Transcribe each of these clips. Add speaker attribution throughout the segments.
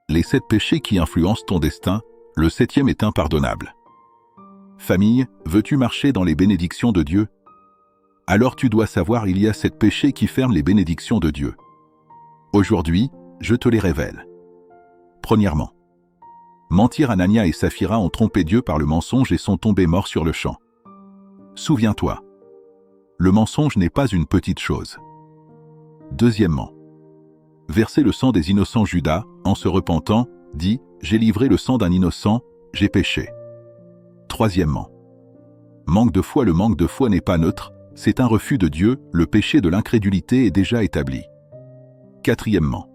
Speaker 1: les 7 péchés qui influencent ton destin, le 7e est impardonnable. Famille, veux-tu marcher dans les bénédictions de Dieu? Alors tu dois savoir il y a 7 péchés qui ferment les bénédictions de Dieu. Aujourd'hui, je te les révèle. Premièrement, mentir. Anania et Saphira ont trompé Dieu par le mensonge et sont tombés morts sur le champ. Souviens-toi, le mensonge n'est pas une petite chose. Deuxièmement, verser le sang des innocents. Judas, en se repentant, dit « J'ai livré le sang d'un innocent, j'ai péché ». Troisièmement, manque de foi. Le manque de foi n'est pas neutre, c'est un refus de Dieu, le péché de l'incrédulité est déjà établi. Quatrièmement,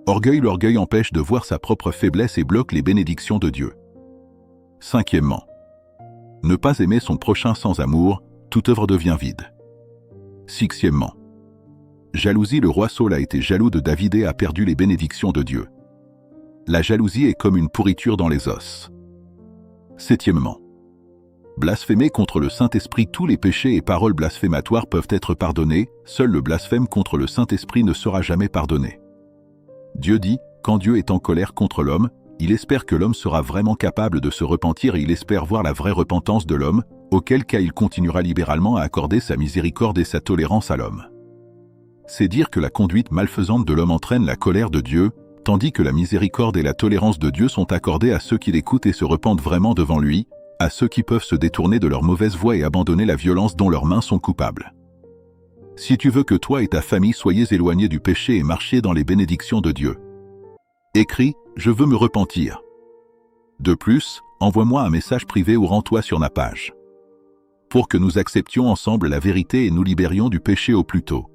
Speaker 1: orgueil. L'orgueil empêche de voir sa propre faiblesse et bloque les bénédictions de Dieu. Cinquièmement, ne pas aimer son prochain. Sans amour, toute œuvre devient vide. Sixièmement, jalousie. Le roi Saül a été jaloux de David et a perdu les bénédictions de Dieu. La jalousie est comme une pourriture dans les os. Septièmement, blasphémer contre le Saint-Esprit. Tous les péchés et paroles blasphématoires peuvent être pardonnés, seul le blasphème contre le Saint-Esprit ne sera jamais pardonné. Dieu dit, quand Dieu est en colère contre l'homme, il espère que l'homme sera vraiment capable de se repentir et il espère voir la vraie repentance de l'homme, auquel cas il continuera libéralement à accorder sa miséricorde et sa tolérance à l'homme. C'est dire que la conduite malfaisante de l'homme entraîne la colère de Dieu, tandis que la miséricorde et la tolérance de Dieu sont accordées à ceux qui l'écoutent et se repentent vraiment devant lui, à ceux qui peuvent se détourner de leur mauvaise voie et abandonner la violence dont leurs mains sont coupables. Si tu veux que toi et ta famille soyez éloignés du péché et marchiez dans les bénédictions de Dieu, écris « Je veux me repentir ». De plus, envoie-moi un message privé ou rends-toi sur ma page, pour que nous acceptions ensemble la vérité et nous libérions du péché au plus tôt.